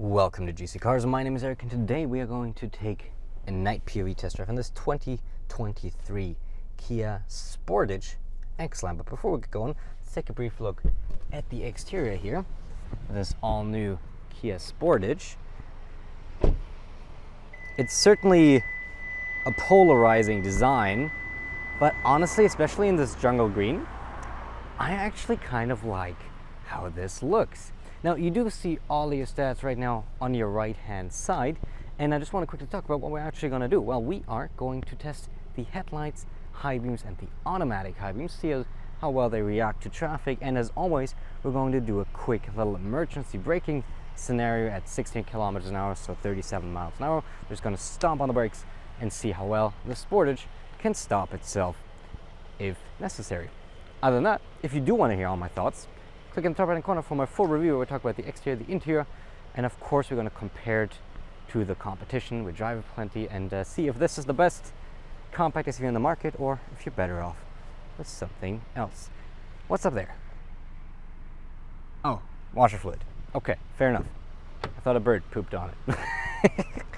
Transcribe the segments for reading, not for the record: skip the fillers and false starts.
Welcome to GCCars. My name is Eric, and today we are going to take a night POV test drive on this 2023 Kia Sportage X-Line. But before we get going, let's take a brief look at the exterior here. This all-new Kia Sportage. It's certainly a polarizing design, but honestly, especially in this jungle green, I actually kind of like how this looks. Now, you do see all of your stats right now on your right-hand side, and I just want to quickly talk about what we're actually going to do. Well, we are going to test the headlights, high beams, and the automatic high beams, see how well they react to traffic, and as always, we're going to do a quick little emergency braking scenario at 16 kilometers an hour, so 37 miles an hour. We're just going to stomp on the brakes and see how well the Sportage can stop itself if necessary. Other than that, if you do want to hear all my thoughts, click in the top right hand corner for my full review where we talk about the exterior, the interior, and of course we're going to compare it to the competition with Drive Plenty and see if this is the best compact SUV in the market or if you're better off with something else. What's up there? Oh, washer fluid. Okay, fair enough. I thought a bird pooped on it.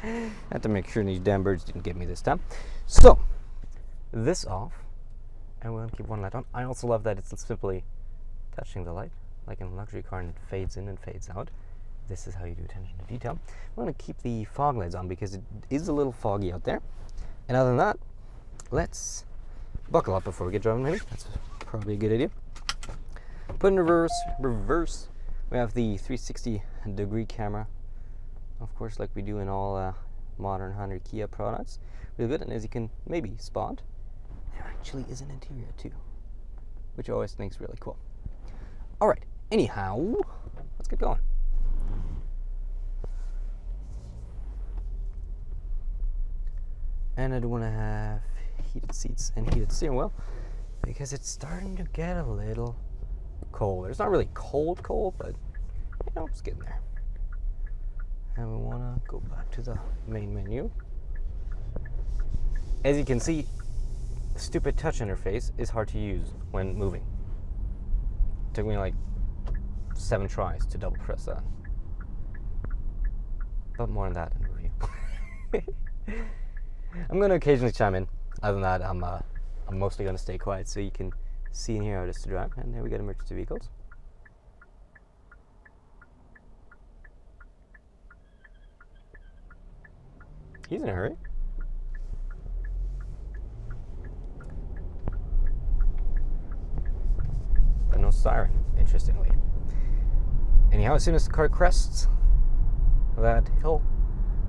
I had to make sure these damn birds didn't get me this time. So, this off, and we're going to keep one light on. I also love that it's simply touching the light like in a luxury car, and it fades in and fades out. This is how you do attention to detail. I'm going to keep the fog lights on because it is a little foggy out there. And other than that, let's buckle up before we get driving, maybe. That's probably a good idea. Put in reverse. We have the 360-degree camera, of course, like we do in all modern 100 Kia products. Really good, and as you can maybe spot, there actually is an interior too, which I always think is really cool. All right, anyhow, let's get going. And I do want to have heated seats and heated steering wheel because it's starting to get a little colder. It's not really cold, but you know, it's getting there. And we want to go back to the main menu. As you can see, the stupid touch interface is hard to use when moving. It took me like 7 tries to double press that. But more on that in the review. I'm going to occasionally chime in. Other than that, I'm mostly going to stay quiet so you can see and hear how it is to drive. And there we get emergency vehicles. He's in a hurry. But no siren, interestingly. Anyhow, as soon as the car crests that hill,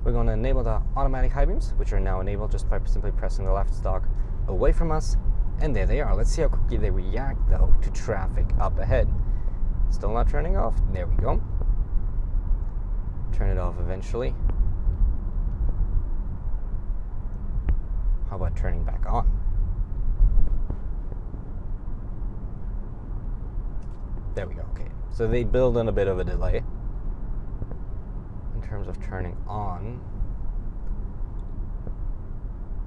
we're going to enable the automatic high beams, which are now enabled just by simply pressing the left stalk away from us. And there they are. Let's see how quickly they react, though, to traffic up ahead. Still not turning off. There we go. Turn it off eventually. How about turning back on? There we go. Okay. So they build in a bit of a delay in terms of turning on.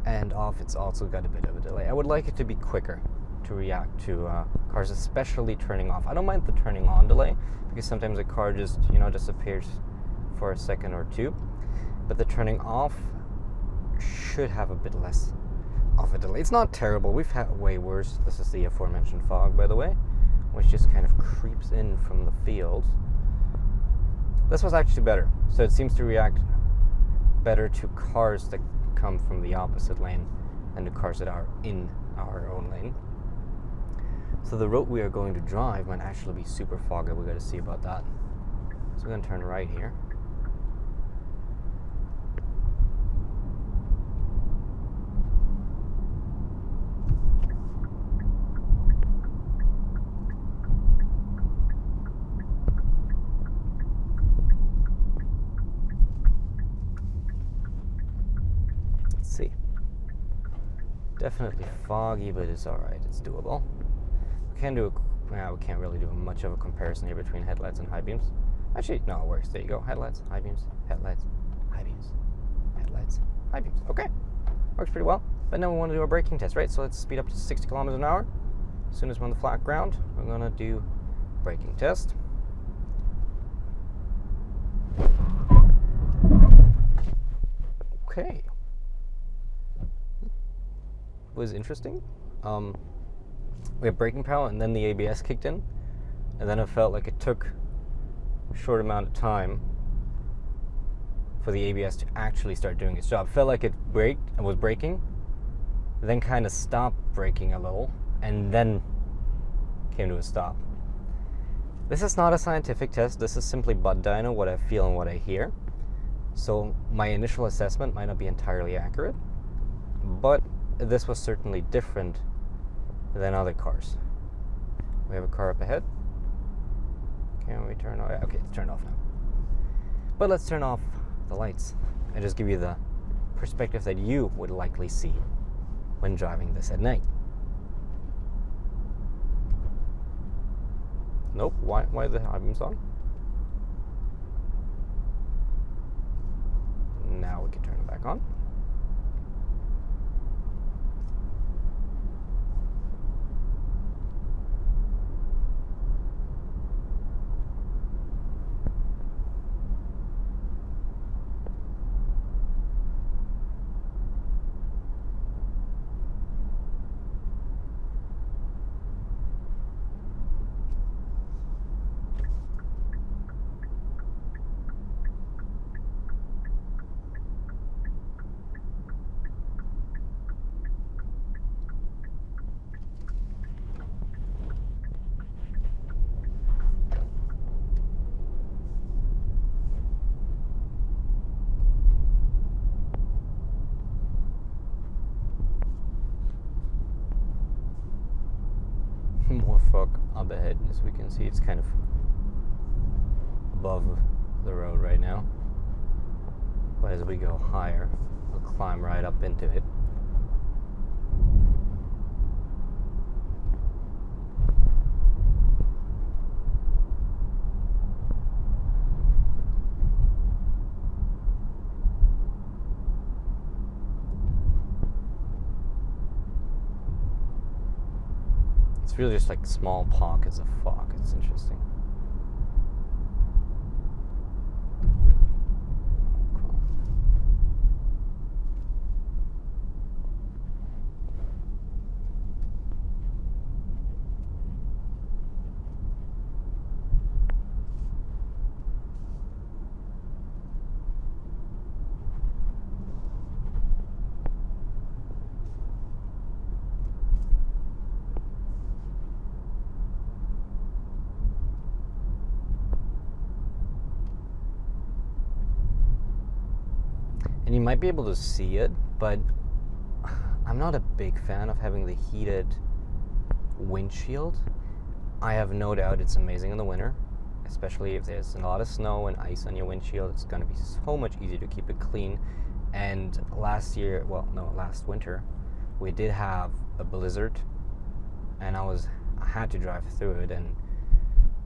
And off, it's also got a bit of a delay. I would like it to be quicker to react to cars, especially turning off. I don't mind the turning on delay because sometimes a car just, disappears for a second or two. But the turning off should have a bit less of a delay. It's not terrible. We've had way worse. This is the aforementioned fog, by the way, which just kind of creeps in from the field. This was actually better. So it seems to react better to cars that come from the opposite lane than to cars that are in our own lane. So the road we are going to drive might actually be super foggy. We got to see about that. So we're going to turn right here. See, definitely foggy, but it's all right. It's doable. We can't really do much of a comparison here between headlights and high beams. Actually, no, it works. There you go. Headlights, high beams, headlights, high beams, headlights, high beams. Okay, works pretty well. But now we want to do a braking test, right? So let's speed up to 60 kilometers an hour. As soon as we're on the flat ground, we're gonna do braking test. okay. It was interesting. We had braking power, and then the ABS kicked in, and then it felt like it took a short amount of time for the ABS to actually start doing its job. It felt like it braked and was braking, then kind of stopped braking a little, and then came to a stop. This is not a scientific test. This is simply butt dyno, what I feel and what I hear. So my initial assessment might not be entirely accurate, but this was certainly different than other cars. We have a car up ahead. Can we turn off? Okay, it's turned off now. But let's turn off the lights and just give you the perspective that you would likely see when driving this at night. Nope, why the high beams on? Now we can turn it back on. More fog up ahead. As we can see, it's kind of above the road right now, but as we go higher, we'll climb right up into it. It's really just like small pockets of fog. It's interesting. Cool. And you might be able to see it, but I'm not a big fan of having the heated windshield. I have no doubt it's amazing in the winter, especially if there's a lot of snow and ice on your windshield. It's going to be so much easier to keep it clean. And last winter, we did have a blizzard, and I had to drive through it, and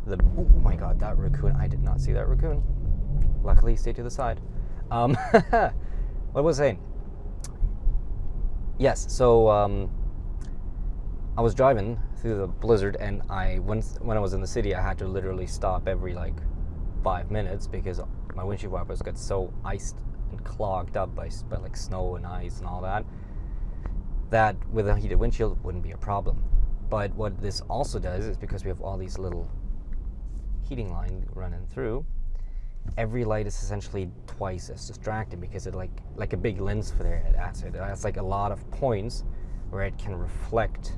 oh my god, that raccoon, I did not see that raccoon. Luckily, he stayed to the side. What was I saying? Yes, so I was driving through the blizzard, and when I was in the city, I had to literally stop every like 5 minutes because my windshield wipers got so iced and clogged up by like snow and ice and all that, that with a heated windshield wouldn't be a problem. But what this also does is, because we have all these little heating lines running through, every light is essentially twice as distracting because it like a big lens for there. It has like a lot of points where it can reflect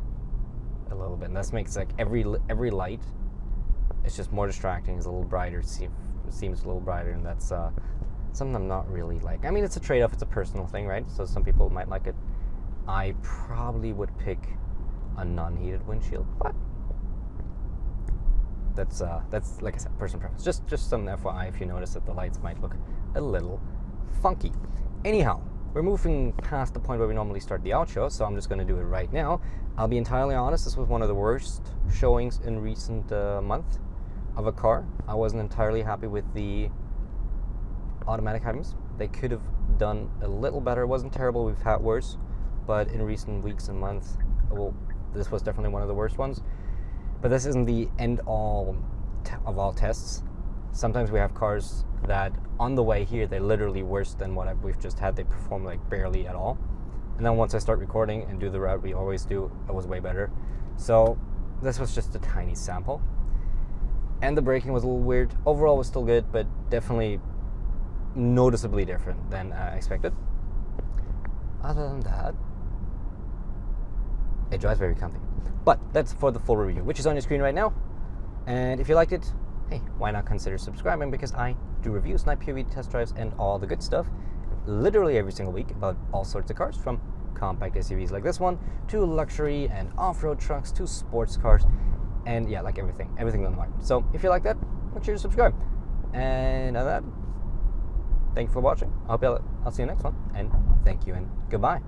a little bit, and that makes like every light is just more distracting. It's a little brighter. Seems a little brighter, and that's something I'm not really like. I mean, it's a trade-off. It's a personal thing, right? So some people might like it. I probably would pick a non-heated windshield, but that's like I said, personal preference. Just some FYI if you notice that the lights might look a little funky. Anyhow, we're moving past the point where we normally start the outro, so I'm just going to do it right now. I'll be entirely honest, this was one of the worst showings in recent month of a car. I wasn't entirely happy with the automatic high beams. They could have done a little better. It wasn't terrible, we've had worse, but in recent weeks and months, well, this was definitely one of the worst ones. But this isn't the end all of all tests. Sometimes we have cars that on the way here, they're literally worse than what we've just had. They perform like barely at all. And then once I start recording and do the route we always do, it was way better. So this was just a tiny sample. And the braking was a little weird. Overall, it was still good, but definitely noticeably different than I expected. Other than that, it drives very comfy. But that's for the full review, which is on your screen right now. And if you liked it, hey, why not consider subscribing, because I do reviews, night POV test drives, and all the good stuff literally every single week about all sorts of cars, from compact SUVs like this one to luxury and off-road trucks to sports cars, and yeah, like everything on the market. So if you like that, make sure to subscribe. And on that, thank you for watching. I'll see you next one, and thank you and goodbye.